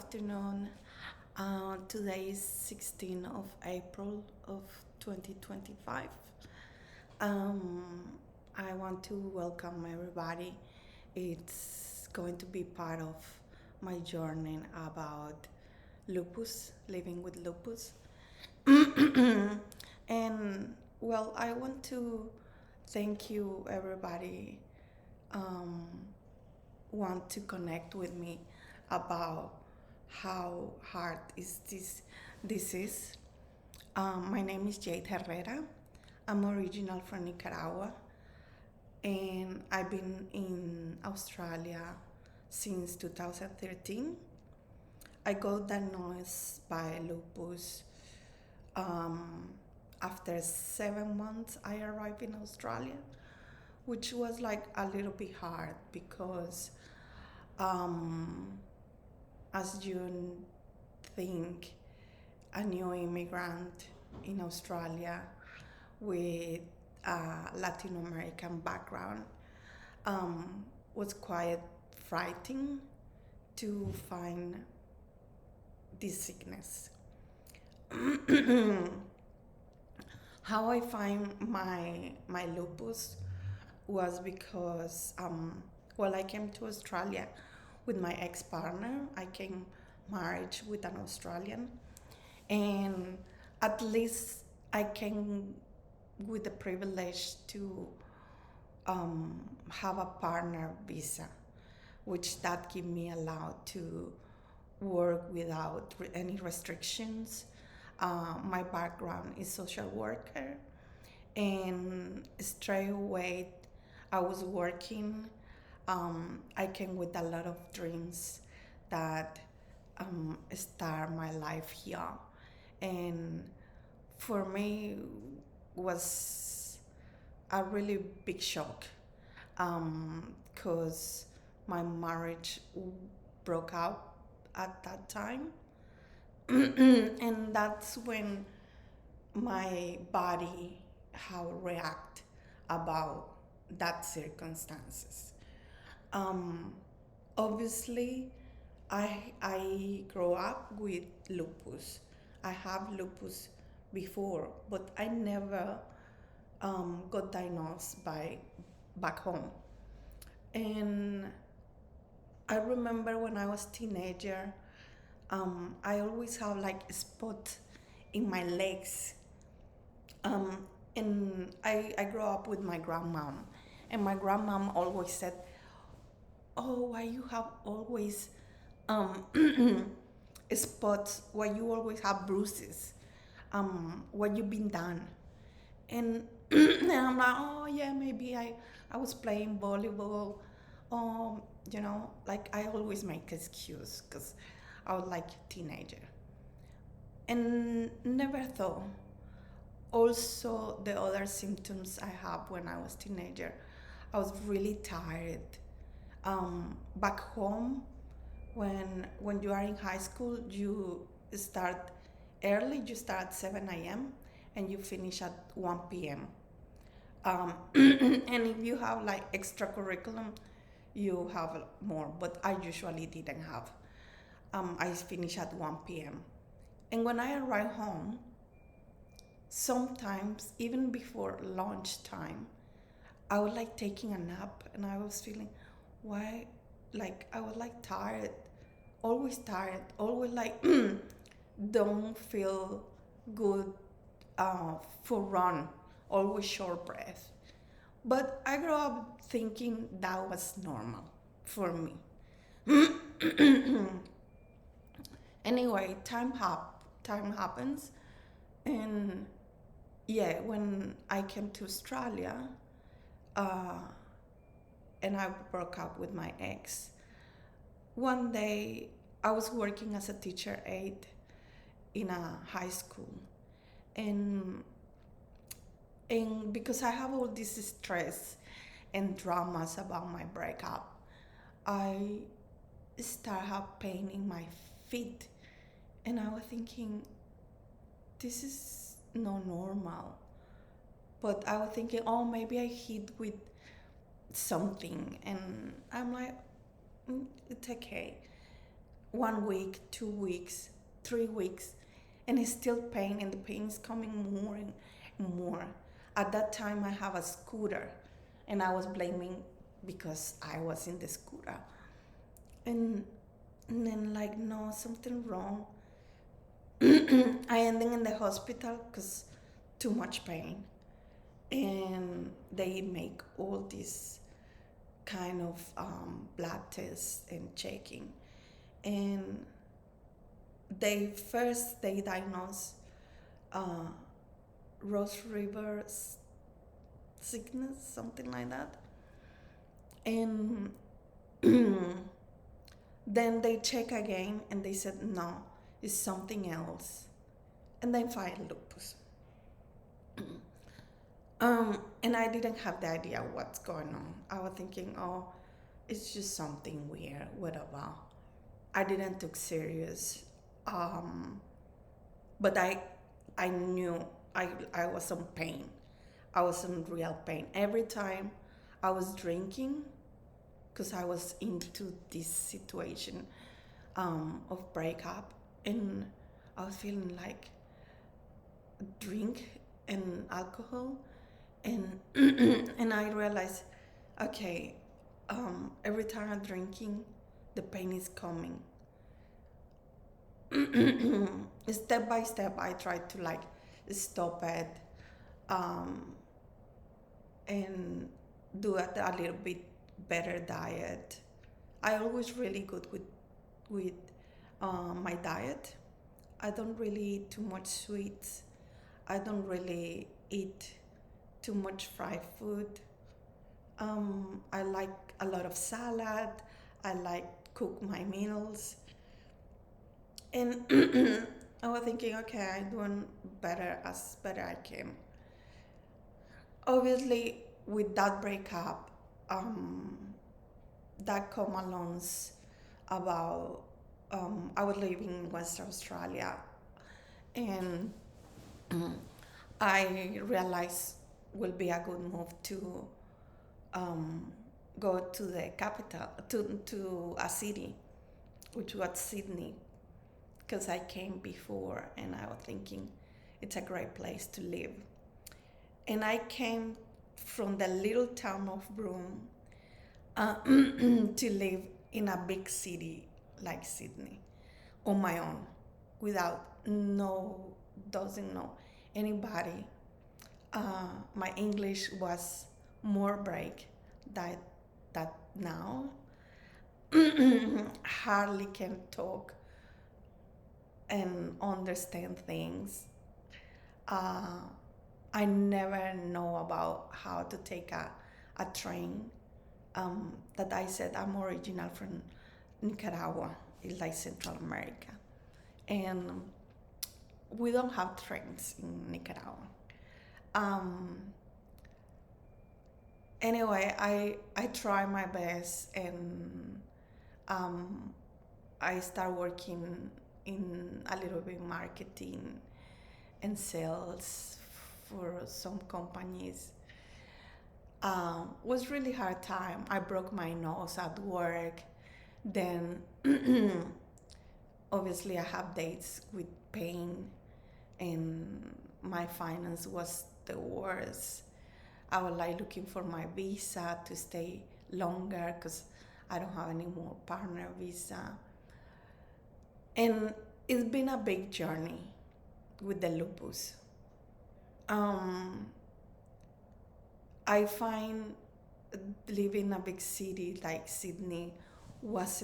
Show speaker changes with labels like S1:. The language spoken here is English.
S1: afternoon. Today is 16th of April of 2025. Um, I want to welcome everybody. It's going to be part of my journey about lupus, living with lupus. And well, I want to thank you, everybody, um, want to connect with me about how hard is this disease. My name is Jade Herrera. I'm original from Nicaragua, and I've been in Australia since 2013. I got diagnosed by lupus um, after 7 months. I arrived in Australia, which was like a little bit hard because um, as you think, a new immigrant in Australia with a Latin American background was quite frightening to find this sickness. How I find my lupus was because I came to Australia with my ex-partner. I came married with an Australian, and at least I came with the privilege to have a partner visa, which that give me allowed to work without any restrictions. My background is social worker, and straight away I was working. I came with a lot of dreams that start my life here, and for me was a really big shock because my marriage broke up at that time. And that's when my body how react about that circumstances. um, Obviously, I grow up with lupus. I have lupus before, but I never got diagnosed by back home. And I remember when I was teenager, I always have like a spot in my legs. And I grew up with my grandmom, and my grandmom always said, "Oh, why you have always um, spots? Why you always have bruises? What you been done?" And and I'm like, "Oh yeah, maybe I was playing volleyball." Like I always make excuse because I was like a teenager and never thought. Also, the other symptoms I have when I was teenager, I was really tired. Back home, when you are in high school, you start early. You start at 7 a.m. and you finish at 1 p.m. And if you have like extra curriculum, you have more. But I usually didn't have. I finish at 1 p.m. And when I arrive home, sometimes even before lunchtime, I was like taking a nap, and I was feeling why, like I was like tired, always like don't feel good for run, always short breath. But I grew up thinking that was normal for me. Anyway, time happens, and yeah, when I came to Australia, uh, and I broke up with my ex, one day I was working as a teacher aide in a high school, and because I have all this stress and dramas about my breakup, I start have pain in my feet, and I was thinking this is not normal. But I was thinking, oh, maybe I hit with something, and I'm like, it's okay. 1 week, 2 weeks, 3 weeks, and it's still pain, and the pain is coming more and more. At that time, I have a scooter, and I was blaming because I was in the scooter, and, and then like no, something wrong. I ended in the hospital because too much pain, and they make all these kind of blood tests and checking, and they diagnose uh, Rose River sickness, something like that, and then they check again and they said no, it's something else, and then find lupus. And I didn't have the idea what's going on. I was thinking, oh, it's just something weird, whatever. I didn't took serious, um, but I knew I was in pain. I was in real pain every time I was drinking, because I was into this situation of breakup, and I was feeling like drink and alcohol, and and I realized, okay, every time I'm drinking, the pain is coming. Step by step, I tried to like stop it, um, and do a little bit better diet. I always really good with my diet. I don't really eat too much sweets. I don't really eat too much fried food. I like a lot of salad. I like cook my meals, and I was thinking, okay, I'm doing better I can. Obviously, with that breakup, um, that come along about I was living in Western Australia, and I realized will be a good move to um, go to the capital, to a city, which was Sydney, because I came before and I was thinking it's a great place to live. And I came from the little town of Broome to live in a big city like Sydney on my own, without doesn't know anybody. My English was more break that now. Hardly can talk and understand things. Uh, I never know about how to take a train. That I said I'm original from Nicaragua, it's like Central America, and we don't have trains in Nicaragua. Um, anyway, I try my best, and um, I start working in a little bit marketing and sales for some companies. Was really hard time. I broke my nose at work. Then obviously I have dates with pain, and my finance was the worst. I was like looking for my visa to stay longer because I don't have any more partner visa. And it's been a big journey with the lupus. Um, I find living in a big city like Sydney wasn't